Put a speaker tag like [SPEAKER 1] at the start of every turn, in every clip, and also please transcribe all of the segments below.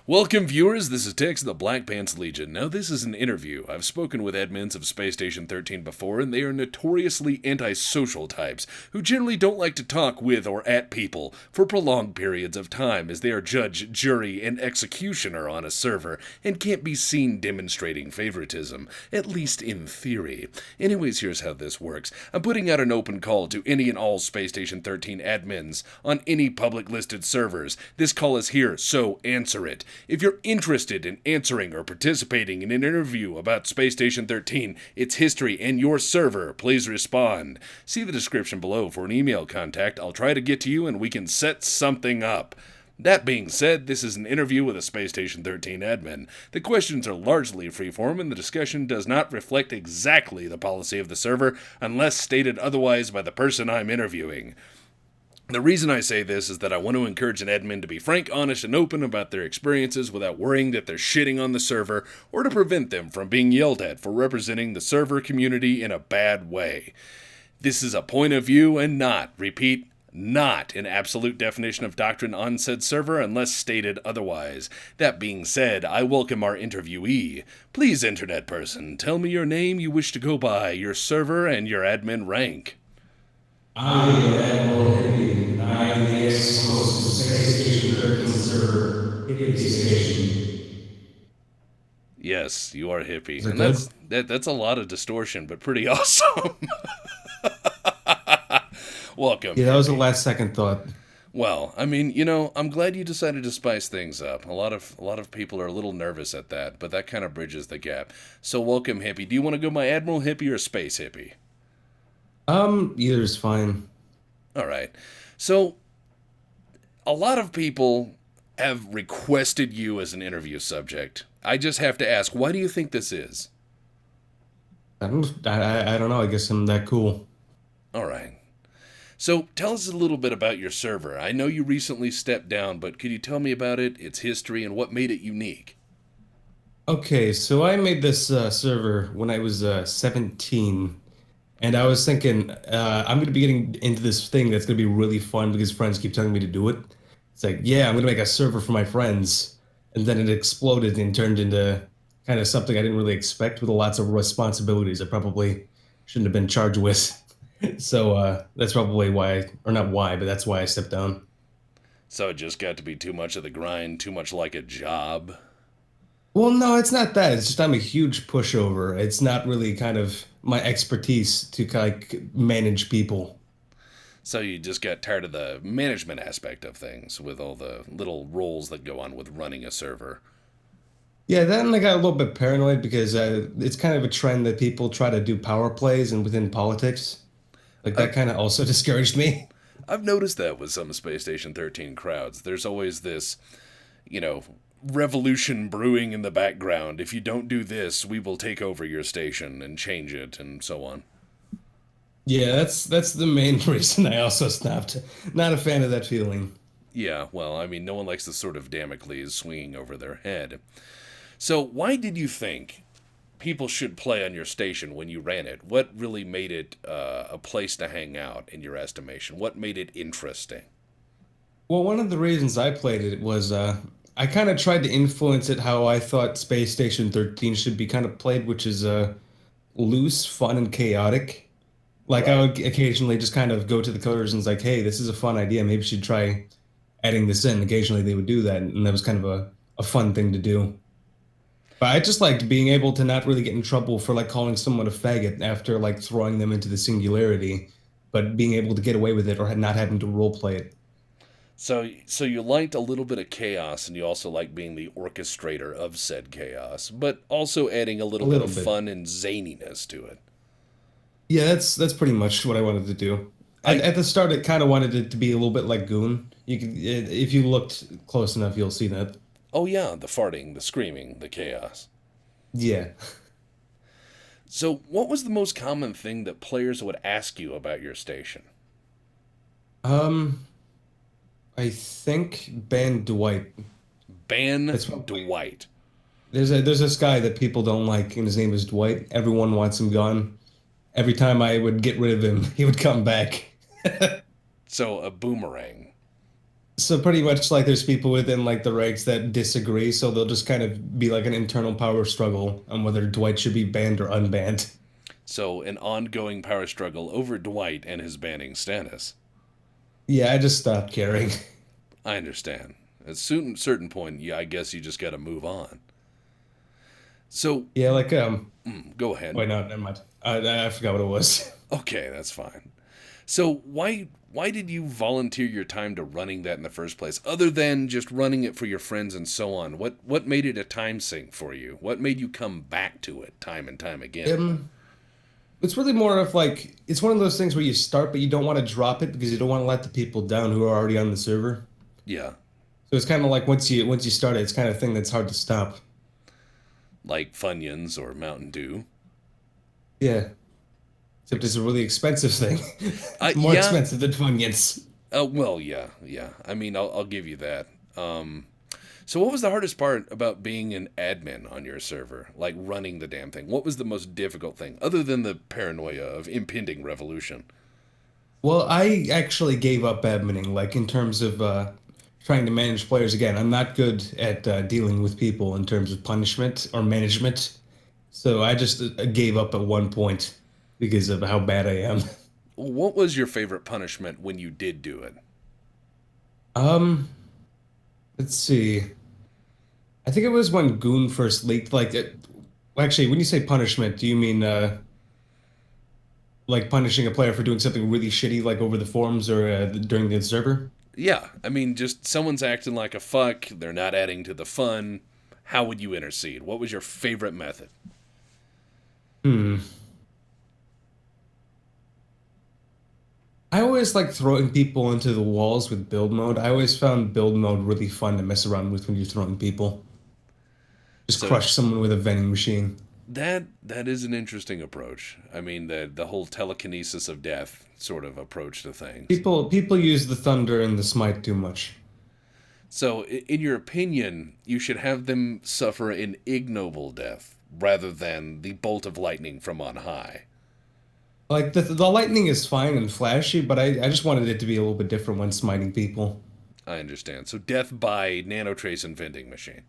[SPEAKER 1] Welcome, viewers. This is Tex of the Black Pants Legion. Now, this is an interview. I've spoken with admins of Space Station 13 before, and they are notoriously antisocial types who generally don't like to talk with or at people for prolonged periods of time, as they are judge, jury, and executioner on a server and can't be seen demonstrating favoritism, at least in theory. Anyways, here's how this works. I'm putting out an open call to any and all Space Station 13 admins on any public listed servers. This call is here, so answer it. If you're interested in answering or participating in an interview about Space Station 13, its history, and your server, please respond. See the description below for an email contact. I'll try to get to you and we can set something up. That being said, this is an interview with a Space Station 13 admin. The questions are largely freeform and the discussion does not reflect exactly the policy of the server unless stated otherwise by the person I'm interviewing. The reason I say this is that I want to encourage an admin to be frank, honest, and open about their experiences without worrying that they're shitting on the server, or to prevent them from being yelled at for representing the server community in a bad way. This is a point of view and not, repeat, not an absolute definition of doctrine on said server unless stated otherwise. That being said, I welcome our interviewee. Please, internet person, tell me your name you wish to go by, your server, and your admin rank.
[SPEAKER 2] I am I am the ex-host of Space Station 13 server, HIPPIE'S Station.
[SPEAKER 1] Yes, you are hippie. And
[SPEAKER 2] Good?
[SPEAKER 1] that's a lot of distortion, but pretty awesome. Welcome.
[SPEAKER 2] Yeah, that was a
[SPEAKER 1] hippie.
[SPEAKER 2] last second thought.
[SPEAKER 1] Well, I mean, I'm glad you decided to spice things up. A lot of people are a little nervous at that, but that kind of bridges the gap. So welcome, hippie. Do you want to go by Admiral Hippie or Space Hippie?
[SPEAKER 2] Either is fine.
[SPEAKER 1] All right. So, a lot of people have requested you as an interview subject. I just have to ask, why do you think this is?
[SPEAKER 2] I don't know. I guess I'm that cool.
[SPEAKER 1] All right. So, tell us a little bit about your server. I know you recently stepped down, but could you tell me about it, its history, and what made it unique?
[SPEAKER 2] Okay, so I made this server when I was 17. And I was thinking, I'm going to be getting into this thing that's going to be really fun because friends keep telling me to do it. It's like, yeah, I'm going to make a server for my friends. And then it exploded and turned into kind of something I didn't really expect with lots of responsibilities I probably shouldn't have been charged with. So that's probably why, or not why, but that's why I stepped down.
[SPEAKER 1] So it just got to be too much of the grind, too much like a job.
[SPEAKER 2] Well, no, it's not that. It's just I'm a huge pushover. It's not really kind of my expertise to like manage people.
[SPEAKER 1] So you just got tired of the management aspect of things with all the little roles that go on with running a server.
[SPEAKER 2] Yeah, then I got a little bit paranoid because it's kind of a trend that people try to do power plays and within politics. Like
[SPEAKER 1] Uh,
[SPEAKER 2] that kind of also discouraged me.
[SPEAKER 1] I've noticed that with some Space Station 13 crowds. There's always this, you know, revolution brewing in the background. If you don't do this, we will take over your station and change it and so on.
[SPEAKER 2] Yeah, that's the main reason I also stopped. Not a fan of that feeling.
[SPEAKER 1] Yeah, well, I mean, no one likes the sort of Damocles swinging over their head. So, why did you think people should play on your station when you ran it? What really made it a place to hang out, in your estimation? What made it interesting?
[SPEAKER 2] Well, one of the reasons I played it was I kind of tried to influence it how I thought Space Station 13 should be kind of played, which is loose, fun, and chaotic. Like I
[SPEAKER 1] Right.
[SPEAKER 2] would occasionally just kind of go to the coders and like, hey, this is a fun idea. Maybe you should try adding this in. Occasionally they would do that, and that was kind of a fun thing to do. But I just liked being able to not really get in trouble for like calling someone a faggot after like throwing them into the singularity, but being able to get away with it or not having to role play it.
[SPEAKER 1] So you liked a little bit of chaos, and you also like being the orchestrator of said chaos, but also adding a
[SPEAKER 2] A
[SPEAKER 1] little bit
[SPEAKER 2] little
[SPEAKER 1] of
[SPEAKER 2] bit.
[SPEAKER 1] fun and zaniness to it.
[SPEAKER 2] Yeah, that's pretty much what I wanted to do.
[SPEAKER 1] I
[SPEAKER 2] At the start, it kind of wanted it to be a little bit like Goon. You can, if you looked close enough, you'll see that.
[SPEAKER 1] Oh yeah, the farting, the screaming, the chaos.
[SPEAKER 2] Yeah.
[SPEAKER 1] So, what was the most common thing that players would ask you about your station?
[SPEAKER 2] Um, I think Ben Dwight.
[SPEAKER 1] Ban
[SPEAKER 2] That's probably
[SPEAKER 1] Dwight.
[SPEAKER 2] there's this guy that people don't like, and his name is Dwight. Everyone wants him gone. Every time I would get rid of him, he would come back.
[SPEAKER 1] So, a boomerang.
[SPEAKER 2] So pretty much like there's people within like the ranks that disagree, so they'll just kind of be like an internal power struggle on whether Dwight should be banned or unbanned.
[SPEAKER 1] So, an ongoing power struggle over Dwight and his banning status.
[SPEAKER 2] Yeah, I just stopped caring.
[SPEAKER 1] I understand. At a certain point, yeah, I guess you just got to move on. So,
[SPEAKER 2] Yeah, like
[SPEAKER 1] go ahead.
[SPEAKER 2] wait, no, never mind. I forgot what it was.
[SPEAKER 1] Okay, that's fine. So, why did you volunteer your time to running that in the first place, other than just running it for your friends and so on? What made it a time sink for you? What made you come back to it time and time again?
[SPEAKER 2] Um, it's really more of like it's one of those things where you start, but you don't want to drop it because you don't want to let the people down who are already on the server.
[SPEAKER 1] Yeah,
[SPEAKER 2] So it's kind of like once you start it, it's kind of thing that's hard to stop.
[SPEAKER 1] like Funyuns or Mountain Dew.
[SPEAKER 2] Yeah, except it's a really expensive thing. It's more
[SPEAKER 1] Yeah.
[SPEAKER 2] expensive than Funyuns.
[SPEAKER 1] Well, yeah, yeah. I mean, I'll give you that. So what was the hardest part about being an admin on your server, like running the damn thing? What was the most difficult thing, other than the paranoia of impending revolution?
[SPEAKER 2] Well, I actually gave up adminning, like in terms of trying to manage players again. I'm not good at dealing with people in terms of punishment or management. So I just gave up at one point because of how bad I am.
[SPEAKER 1] What was your favorite punishment when you did do it?
[SPEAKER 2] Um, let's see. I think it was when Goon first leaked. Well, actually, when you say punishment, do you mean like punishing a player for doing something really shitty, like over the forums or during the server?
[SPEAKER 1] Yeah, I mean, just someone's acting like a fuck, they're not adding to the fun. How would you intercede? What was your favorite method?
[SPEAKER 2] Hmm. I always like throwing people into the walls with build mode. I always found build mode really fun to mess around with when you're throwing people. Just
[SPEAKER 1] So
[SPEAKER 2] crush someone with a vending machine.
[SPEAKER 1] that is an interesting approach. I mean, the whole telekinesis of death sort of approach to things.
[SPEAKER 2] People use the thunder and the smite too much.
[SPEAKER 1] So, in your opinion, you should have them suffer an ignoble death rather than the bolt of lightning from on high.
[SPEAKER 2] Like the lightning is fine and flashy, but I just wanted it to be a little bit different when smiting people.
[SPEAKER 1] I understand. So, death by nanotrace and vending machine.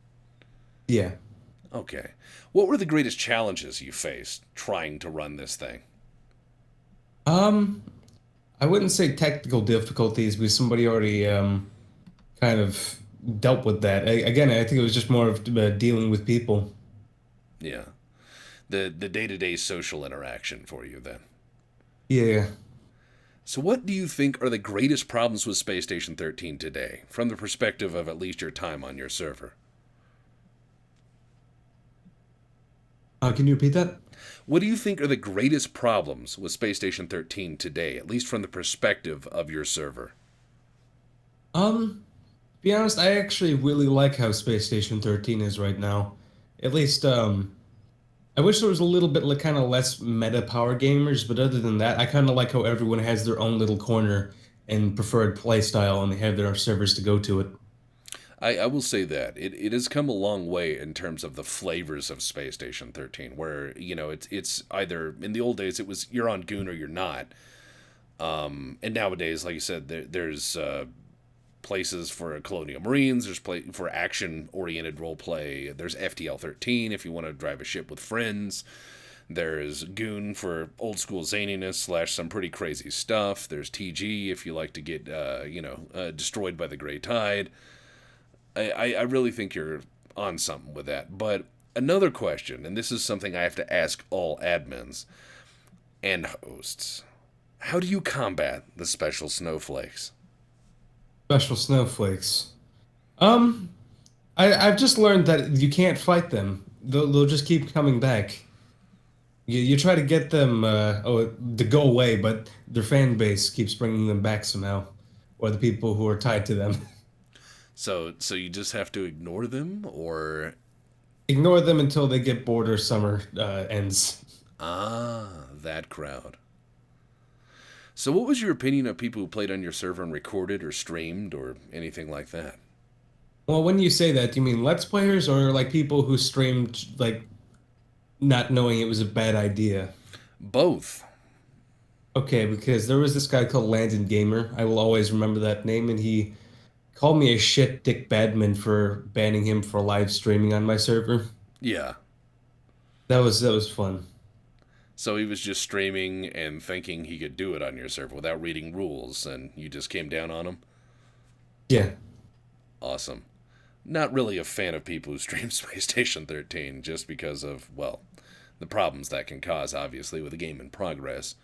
[SPEAKER 2] Yeah.
[SPEAKER 1] Okay. What were the greatest challenges you faced trying to run this thing?
[SPEAKER 2] Um, I wouldn't say technical difficulties because somebody already kind of dealt with that. Again, I think it was just more of dealing with people.
[SPEAKER 1] Yeah. The day-to-day social interaction for you then.
[SPEAKER 2] Yeah.
[SPEAKER 1] So what do you think are the greatest problems with Space Station 13 today, from the perspective of at least your time on your server?
[SPEAKER 2] Can you repeat that?
[SPEAKER 1] What do you think are the greatest problems with Space Station 13 today, at least from the perspective of your server?
[SPEAKER 2] To be honest, I actually really like how Space Station 13 is right now. At least, I wish there was a little bit like kind of less meta power gamers, but other than that, I kind of like how everyone has their own little corner and preferred play style, and they have their servers to go to it.
[SPEAKER 1] I will say that it has come a long way in terms of the flavors of Space Station 13, where it's either in the old days it was you're on Goon or you're not, and nowadays, like you said, there's places for Colonial Marines, there's for action oriented role play, there's FTL 13 if you want to drive a ship with friends. There's Goon for old school zaniness slash some pretty crazy stuff. There's TG if you like to get destroyed by the Grey Tide. I really think you're on something with that. But another question, and this is something I have to ask all admins and hosts. How do you combat the special snowflakes?
[SPEAKER 2] Special snowflakes. Um, I've just learned that you can't fight them. They'll just keep coming back. You try to get them to go away, but their fan base keeps bringing them back somehow, or the people who are tied to them.
[SPEAKER 1] So you just have to ignore them, or
[SPEAKER 2] Ignore them until they get bored or summer ends.
[SPEAKER 1] that crowd. So what was your opinion of people who played on your server and recorded or streamed or anything like that?
[SPEAKER 2] Well, when you say that, do you mean Let's Players or like people who streamed like not knowing it was a bad idea?
[SPEAKER 1] Both.
[SPEAKER 2] Okay, because there was this guy called Landon Gamer. I will always remember that name, and he called me a shit Dick Badman for banning him for live streaming on my server.
[SPEAKER 1] Yeah.
[SPEAKER 2] That was fun.
[SPEAKER 1] So he was just streaming and thinking he could do it on your server without reading rules, and you just came down on him?
[SPEAKER 2] Yeah.
[SPEAKER 1] Awesome. Not really a fan of people who stream Space Station 13 just because of, well, the problems that can cause, obviously, with a game in progress.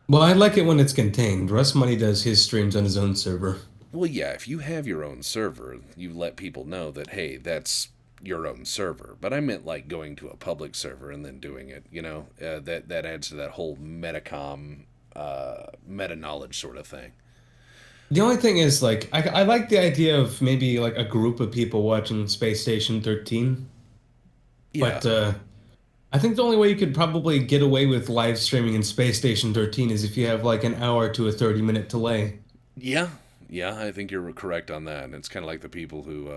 [SPEAKER 2] Well, I like it when it's contained. Russ Money does his streams on his own server.
[SPEAKER 1] Well, yeah, if you have your own server, you let people know that, hey, that's your own server. But I meant like going to a public server and then doing it. That adds to that whole metacom, meta knowledge sort of thing.
[SPEAKER 2] The only thing is, like, I like the idea of maybe like a group of people watching Space Station 13,
[SPEAKER 1] Yeah,
[SPEAKER 2] but I think the only way you could probably get away with live streaming in Space Station 13 is if you have like an hour to a 30-minute delay.
[SPEAKER 1] yeah, yeah. I think you're correct on that. And it's kind of like the people who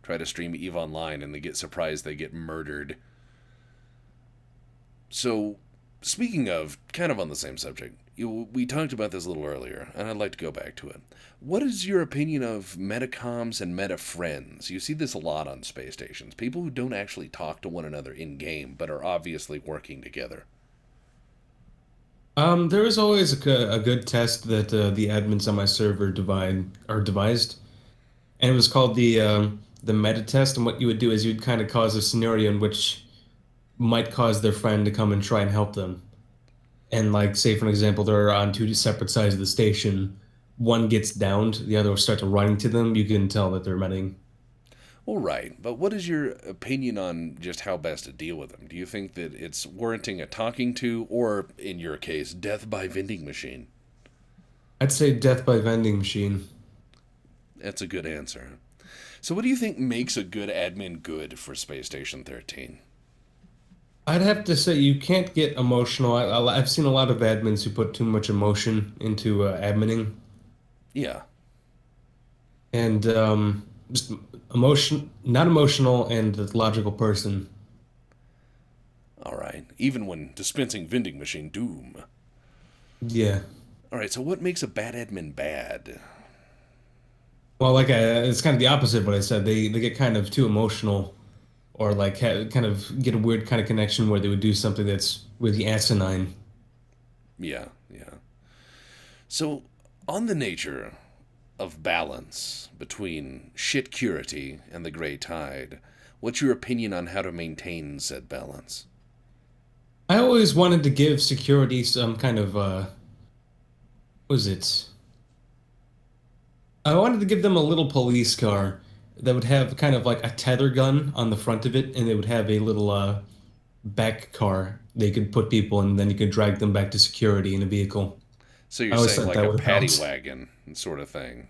[SPEAKER 1] try to stream Eve Online and they get surprised they get murdered. So, speaking of, kind of on the same subject, we talked about this a little earlier, and I'd like to go back to it. What is your opinion of metacoms and meta friends? You see this a lot on space stations. People who don't actually talk to one another in game, but are obviously working together.
[SPEAKER 2] There is always a good test that the admins on my server divide or devised, and it was called the meta test. And what you would do is you'd kind of cause a scenario in which might cause their friend to come and try and help them. And like, say for an example, they're on two separate sides of the station. One gets downed, the other will start to running to them. You can tell that they're meting.
[SPEAKER 1] Well, right, but what is your opinion on just how best to deal with them? Do you think that it's warranting a talking to, or, in your case, death by vending machine?
[SPEAKER 2] I'd say death by vending machine.
[SPEAKER 1] That's a good answer. So, what do you think makes a good admin good for Space Station 13?
[SPEAKER 2] I'd have to say you can't get emotional. I've seen a lot of admins who put too much emotion into adminning,
[SPEAKER 1] Yeah,
[SPEAKER 2] and just emotion, not emotional, and a logical person.
[SPEAKER 1] all right. Even when dispensing vending machine doom.
[SPEAKER 2] Yeah.
[SPEAKER 1] All right, so what makes a bad admin bad?
[SPEAKER 2] Well, it's kind of the opposite of what I said. They get kind of too emotional, or like kind of get a weird kind of connection where they would do something that's really asinine.
[SPEAKER 1] Yeah, yeah. So, on the nature of balance between shit curity and the gray tide, what's your opinion on how to maintain said balance?
[SPEAKER 2] I always wanted to give security some kind of what was it? I wanted to give them a little police car that would have kind of like a tether gun on the front of it, and they would have a little back car they could put people in, and then you could drag them back to security in a vehicle.
[SPEAKER 1] So
[SPEAKER 2] I
[SPEAKER 1] you're
[SPEAKER 2] always
[SPEAKER 1] saying
[SPEAKER 2] thought
[SPEAKER 1] like
[SPEAKER 2] that
[SPEAKER 1] a
[SPEAKER 2] would have
[SPEAKER 1] paddy
[SPEAKER 2] helped
[SPEAKER 1] wagon sort of thing,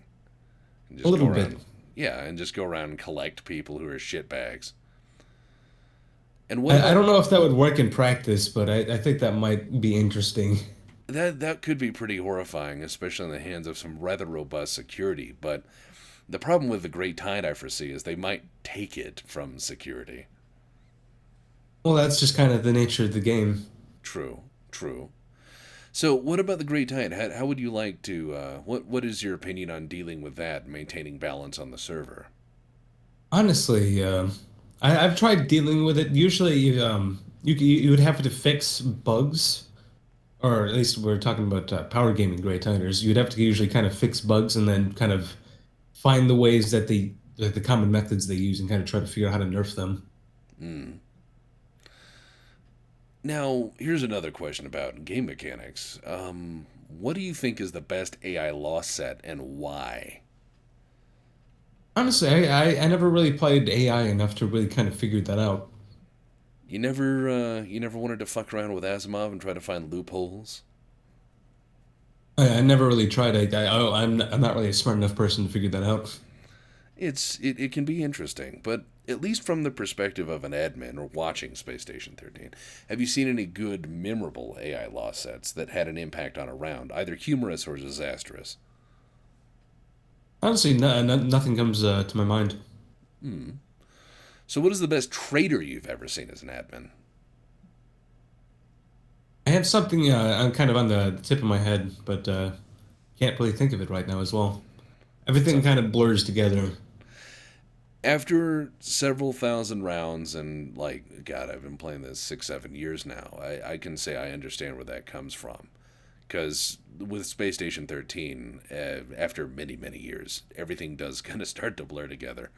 [SPEAKER 1] and
[SPEAKER 2] a
[SPEAKER 1] just go
[SPEAKER 2] little bit.
[SPEAKER 1] around, yeah, and just go around and collect people who are shitbags. And what
[SPEAKER 2] I
[SPEAKER 1] about
[SPEAKER 2] don't know if that would work in practice, but I think that might be interesting.
[SPEAKER 1] that? That could be pretty horrifying, especially in the hands of some rather robust security. But the problem with the Great Tide I foresee is they might take it from security.
[SPEAKER 2] Well, that's just kind of the nature of the game.
[SPEAKER 1] True, true. So, what about the Great Tide? How would you like to? What is your opinion on dealing with that, and maintaining balance on the server?
[SPEAKER 2] Honestly, I've tried dealing with it. Usually, you would have to fix bugs, or at least we're talking about power gaming Great Tiders. You'd have to usually kind of fix bugs and then kind of find the ways that the common methods they use and kind of try to figure out how to nerf them.
[SPEAKER 1] Mm. Now, here's another question about game mechanics. What do you think is the best AI loss set and why?
[SPEAKER 2] Honestly, I never really played AI enough to really kind of figure that out.
[SPEAKER 1] You never wanted to fuck around with Asimov and try to find loopholes?
[SPEAKER 2] I never really tried. I'm not really a smart enough person to figure that out.
[SPEAKER 1] It can be interesting, but at least from the perspective of an admin or watching Space Station 13, have you seen any good, memorable AI loss sets that had an impact on a round, either humorous or disastrous?
[SPEAKER 2] Honestly, nothing comes to my mind.
[SPEAKER 1] Hmm. So, what is the best traitor you've ever seen as an admin?
[SPEAKER 2] I have something I'm kind of on the tip of my head, but can't really think of it right now as well. Everything
[SPEAKER 1] So
[SPEAKER 2] kind of blurs together.
[SPEAKER 1] after several thousand rounds, and like, God, I've been playing this 6, 7 years now, I can say I understand where that comes from. Because with Space Station 13, after many, many years, everything does kind of start to blur together.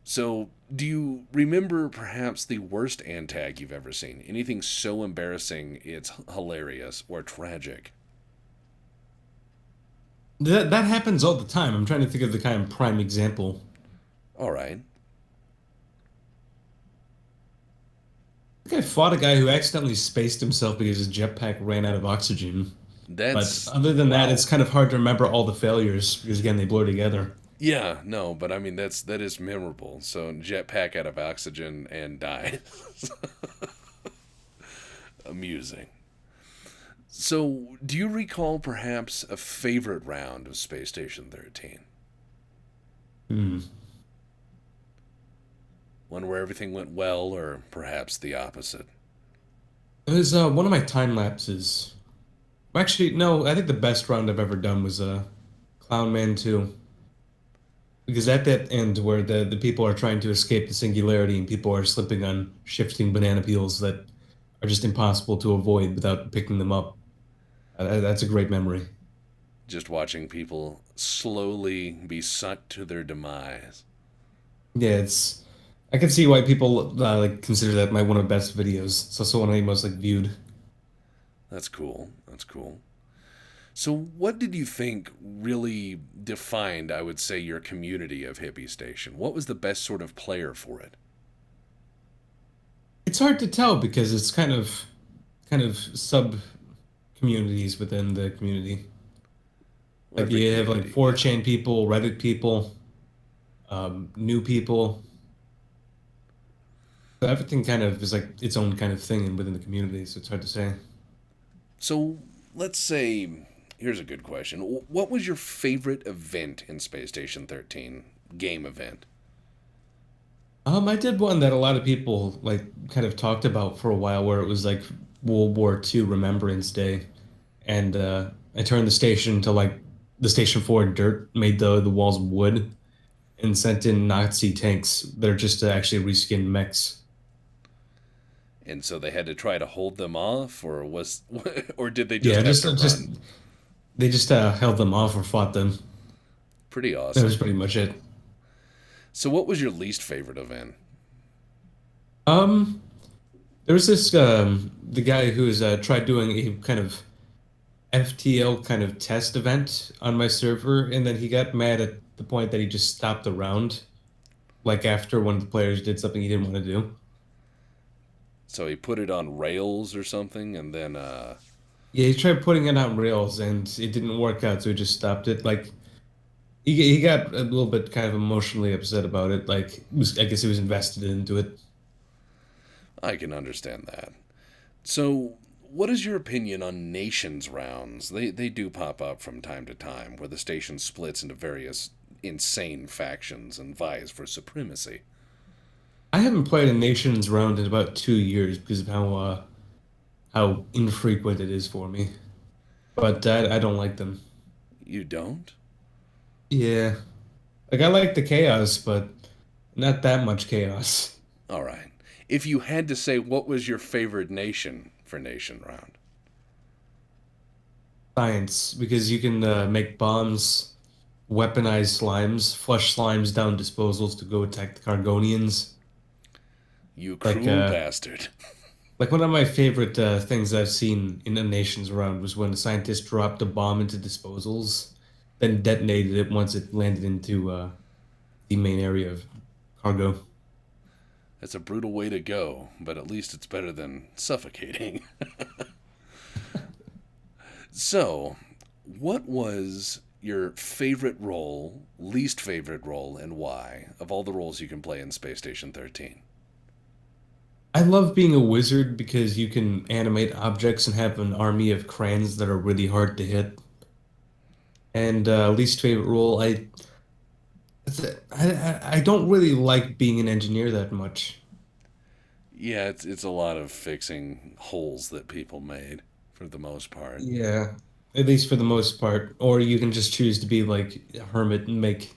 [SPEAKER 1] So, do you remember perhaps the worst antag you've ever seen? Anything so embarrassing it's hilarious or tragic?
[SPEAKER 2] That happens all the time. I'm trying to think of the kind of prime example.
[SPEAKER 1] All right.
[SPEAKER 2] I think I fought a guy who accidentally spaced himself because his jetpack ran out of oxygen. But
[SPEAKER 1] That's,
[SPEAKER 2] other than that, it's
[SPEAKER 1] wow.
[SPEAKER 2] kind of hard to remember all the failures because again, they blur together.
[SPEAKER 1] Yeah, no, but I mean that is memorable. So jetpack out of oxygen and died. Amusing. So, do you recall perhaps a favorite round of Space Station 13?
[SPEAKER 2] Hmm.
[SPEAKER 1] One where everything went well, or perhaps the opposite?
[SPEAKER 2] It was one of my time lapses. Actually, no, I think the best round I've ever done was Clown Man 2. Because at that end where the people are trying to escape the singularity and people are slipping on shifting banana peels that are just impossible to avoid without picking them up. That's a great memory.
[SPEAKER 1] Just watching people slowly be sucked to their demise.
[SPEAKER 2] Yeah, it's I can see why people like consider that my one of the best videos. It's also one of the most like viewed.
[SPEAKER 1] That's cool. That's cool. So, what did you think really defined, I would say, your community of Hippie Station? What was the best sort of player for it?
[SPEAKER 2] It's hard to tell because it's kind of sub communities within the community.
[SPEAKER 1] Well,
[SPEAKER 2] Like
[SPEAKER 1] every
[SPEAKER 2] you have like
[SPEAKER 1] community, yeah.
[SPEAKER 2] 4chan people, Reddit people, new people. So everything kind of is like its own kind of thing within the community, so it's hard to say.
[SPEAKER 1] So, let's say, here's a good question. What was your favorite event in Space Station 13? Game event?
[SPEAKER 2] I did one that a lot of people like kind of talked about for a while where it was like World War II Remembrance Day. And I turned the station to like the station floor dirt, made the walls wood, and sent in Nazi tanks that are just to actually reskin mechs.
[SPEAKER 1] And so they had to try to hold them off, or did they just
[SPEAKER 2] Yeah,
[SPEAKER 1] have
[SPEAKER 2] just
[SPEAKER 1] to
[SPEAKER 2] just
[SPEAKER 1] run?
[SPEAKER 2] they just held them off or fought them.
[SPEAKER 1] Pretty
[SPEAKER 2] That was
[SPEAKER 1] awesome.
[SPEAKER 2] pretty much it.
[SPEAKER 1] So, what was your least favorite event?
[SPEAKER 2] Um, there was this the guy who has tried doing a kind of FTL kind of test event on my server, and then he got mad at the point that he just stopped the round, like after one of the players did something he didn't want to do.
[SPEAKER 1] So he put it on rails or something, and then
[SPEAKER 2] Yeah, he tried putting it on rails and it didn't work out, so he just stopped it. Like he got a little bit kind of emotionally upset about it. Like I guess he was invested into it.
[SPEAKER 1] I can understand that. So, what is your opinion on nations rounds? They do pop up from time to time, where the station splits into various insane factions and vies for supremacy.
[SPEAKER 2] I haven't played a nations round in about 2 years because of how infrequent it is for me. But I don't like them.
[SPEAKER 1] You don't?
[SPEAKER 2] Yeah, like I like the chaos, but not that much chaos.
[SPEAKER 1] All right. If you had to say what was your favorite nation for nation round,
[SPEAKER 2] Science, because you can make bombs, weaponize slimes, flush slimes down disposals to go attack the Cargonians.
[SPEAKER 1] you
[SPEAKER 2] Like
[SPEAKER 1] cruel bastard.
[SPEAKER 2] like one of my favorite things I've seen in a nation's round was when a scientist dropped a bomb into disposals, then detonated it once it landed into the main area of cargo.
[SPEAKER 1] That's a brutal way to go, but at least it's better than suffocating. So, what was your favorite role, least favorite role, and why of all the roles you can play in Space Station 13?
[SPEAKER 2] I love being a wizard because you can animate objects and have an army of crayons that are really hard to hit. And least favorite role, I don't really like being an engineer that much.
[SPEAKER 1] Yeah, it's a lot of fixing holes that people made for the most part.
[SPEAKER 2] Yeah. at least for the most part. Or you can just choose to be like a hermit and make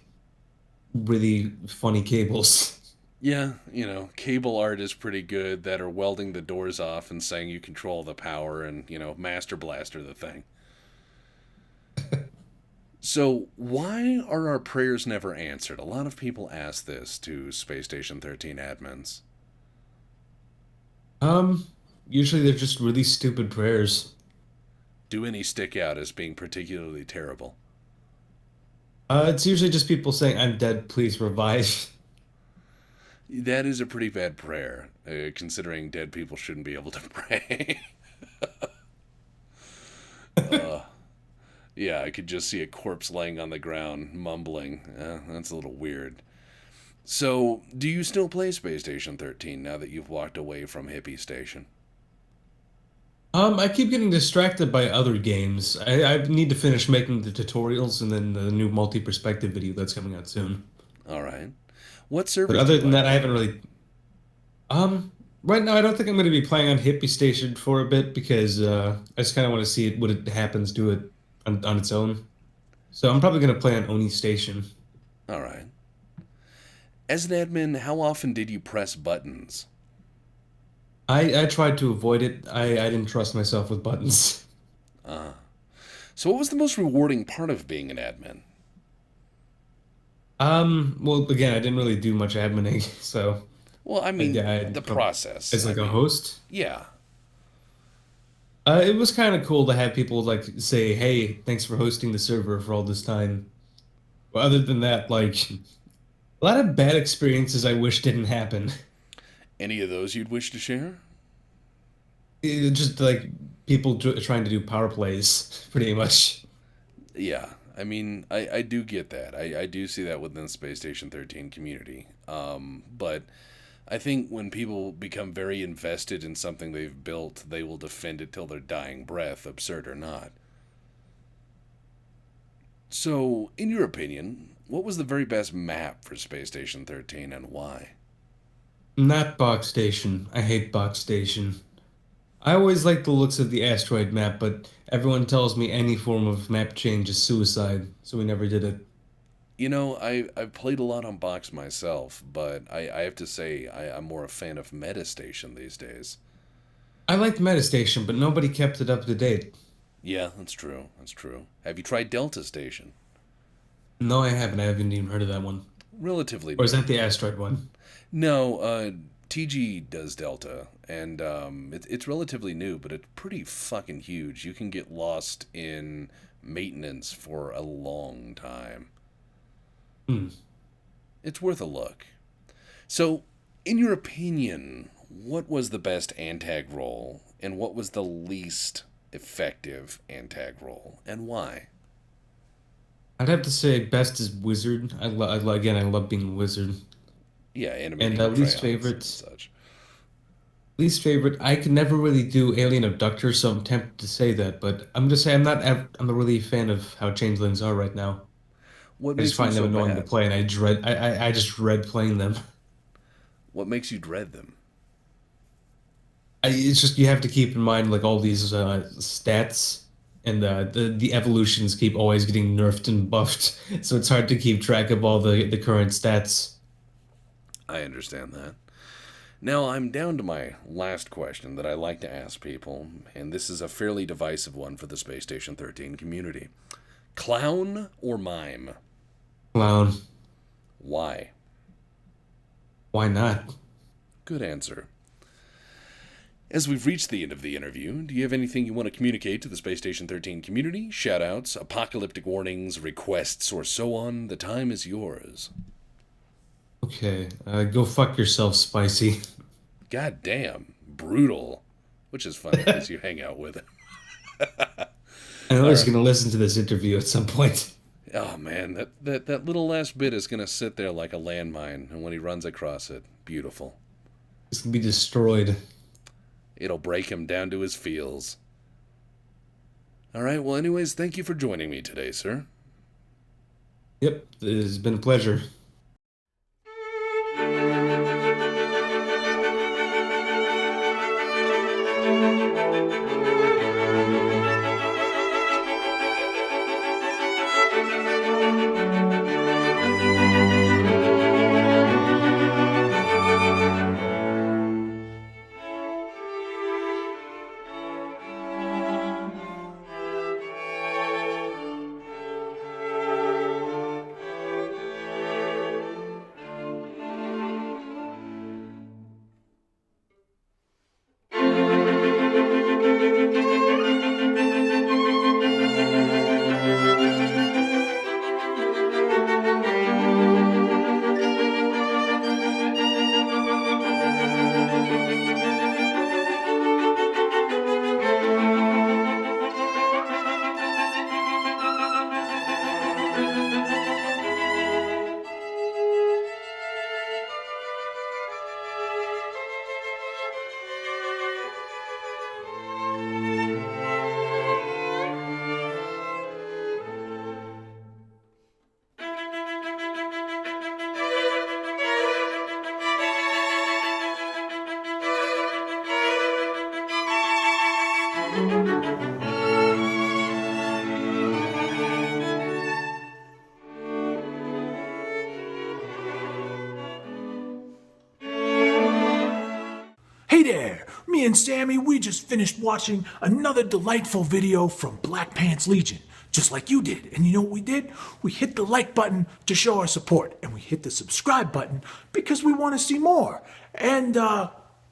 [SPEAKER 2] really funny cables.
[SPEAKER 1] Yeah, cable art is pretty good that are welding the doors off and saying you control the power and, Master Blaster the thing. So, why are our prayers never answered? A lot of people ask this to Space Station 13 admins.
[SPEAKER 2] Um, Usually they're just really stupid prayers.
[SPEAKER 1] Do any stick out as being particularly terrible?
[SPEAKER 2] It's usually just people saying, "I'm dead, please revive."
[SPEAKER 1] That is a pretty bad prayer, considering dead people shouldn't be able to pray. uh, yeah, I could just see a corpse laying on the ground, mumbling. That's a little weird. So, do you still play Space Station 13 now that you've walked away from Hippie Station?
[SPEAKER 2] I keep getting distracted by other games. I need to finish making the tutorials and then the new multi-perspective video that's coming out soon.
[SPEAKER 1] All right. What
[SPEAKER 2] But
[SPEAKER 1] servers do
[SPEAKER 2] other
[SPEAKER 1] you
[SPEAKER 2] than
[SPEAKER 1] like
[SPEAKER 2] that, I
[SPEAKER 1] playing
[SPEAKER 2] haven't
[SPEAKER 1] on?
[SPEAKER 2] really. Right now, I don't think I'm going to be playing on Hippie Station for a bit because I just kind of want to see what it happens to it on its own. So I'm probably going to play on Oni Station.
[SPEAKER 1] All right. As an admin, how often did you press buttons?
[SPEAKER 2] I tried to avoid it. I didn't trust myself with buttons.
[SPEAKER 1] So, what was the most rewarding part of being an admin?
[SPEAKER 2] Well, again, I didn't really do much adminning, so
[SPEAKER 1] Well, I
[SPEAKER 2] yeah,
[SPEAKER 1] mean, the process.
[SPEAKER 2] as
[SPEAKER 1] I
[SPEAKER 2] like a
[SPEAKER 1] mean,
[SPEAKER 2] host.
[SPEAKER 1] yeah.
[SPEAKER 2] It was kind of cool to have people like say, "Hey, thanks for hosting the server for all this time." But other than that, like a lot of bad experiences I wish didn't happen.
[SPEAKER 1] Any of those you'd wish to share?
[SPEAKER 2] Just like people trying to do power plays, pretty much.
[SPEAKER 1] Yeah. I mean, I do get that. I do see that within the Space Station 13 community. But I think when people become very invested in something they've built, they will defend it till their dying breath, absurd or not. So, in your opinion, what was the very best map for Space Station 13 and why?
[SPEAKER 2] Not Box Station. I hate Box Station. I always like the looks of the asteroid map, but everyone tells me any form of map change is suicide, so we never did it.
[SPEAKER 1] I've played a lot on Box myself, but I have to say I'm more a fan of Metastation these days.
[SPEAKER 2] I liked Metastation, but nobody kept it up to date.
[SPEAKER 1] Yeah, that's true. That's true. Have you tried Delta Station?
[SPEAKER 2] No, I haven't. I haven't even heard of that one.
[SPEAKER 1] Relatively
[SPEAKER 2] Or is that
[SPEAKER 1] new.
[SPEAKER 2] the asteroid one?
[SPEAKER 1] No, TG does Delta, and it's relatively new, but it's pretty fucking huge. You can get lost in maintenance for a long time.
[SPEAKER 2] Hmm.
[SPEAKER 1] It's worth a look. So, in your opinion, what was the best antag role, and what was the least effective antag role, and why?
[SPEAKER 2] I'd have to say best is Wizard. Again, I love being Wizard.
[SPEAKER 1] Yeah,
[SPEAKER 2] And
[SPEAKER 1] animating
[SPEAKER 2] least
[SPEAKER 1] crayons and
[SPEAKER 2] favorite,
[SPEAKER 1] such.
[SPEAKER 2] least favorite. I could never really do Alien Abductor, so I'm tempted to say that. But I'm just saying I'm not really a fan of how changelings are right now.
[SPEAKER 1] What
[SPEAKER 2] I just
[SPEAKER 1] makes them
[SPEAKER 2] find them
[SPEAKER 1] so
[SPEAKER 2] annoying to
[SPEAKER 1] bad?
[SPEAKER 2] play, and I just dread playing them.
[SPEAKER 1] What makes you dread them?
[SPEAKER 2] It's just you have to keep in mind like all these stats, and the evolutions keep always getting nerfed and buffed, so it's hard to keep track of all the current stats.
[SPEAKER 1] I understand that. Now I'm down to my last question that I like to ask people, and this is a fairly divisive one for the Space Station 13 community. Clown or mime?
[SPEAKER 2] Clown,
[SPEAKER 1] Why?
[SPEAKER 2] why not?
[SPEAKER 1] Good answer. As we've reached the end of the interview, do you have anything you want to communicate to the Space Station 13 community? Shoutouts, apocalyptic warnings, requests, or so on? The time is yours.
[SPEAKER 2] Okay, go fuck yourself, Spicy.
[SPEAKER 1] God damn, brutal. Which is funny because you hang out with him.
[SPEAKER 2] I know
[SPEAKER 1] All
[SPEAKER 2] he's
[SPEAKER 1] right.
[SPEAKER 2] gonna listen to this interview at some point.
[SPEAKER 1] Oh man, that little last bit is gonna sit there like a landmine, and when he runs across it, beautiful.
[SPEAKER 2] He's gonna be destroyed.
[SPEAKER 1] It'll break him down to his feels. All right. Well, anyways, thank you for joining me today, sir.
[SPEAKER 2] Yep, it's been a pleasure.
[SPEAKER 3] Hey there, me and Sammy, we just finished watching another delightful video from Black Pants Legion, just like you did. And you know what we did? We hit the like button to show our support, and we hit the subscribe button because we want to see more. And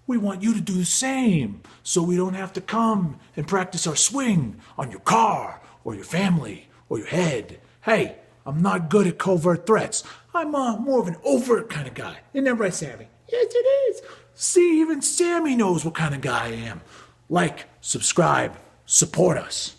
[SPEAKER 3] we want you to do the same, so we don't have to come and practice our swing on your car, or your family, or your head. Hey, I'm not good at covert threats. I'm more of an overt kind of guy. Isn't that right, Sammy? Yes, it is. See, even Sammy knows what kind of guy I am. Like, subscribe, support us.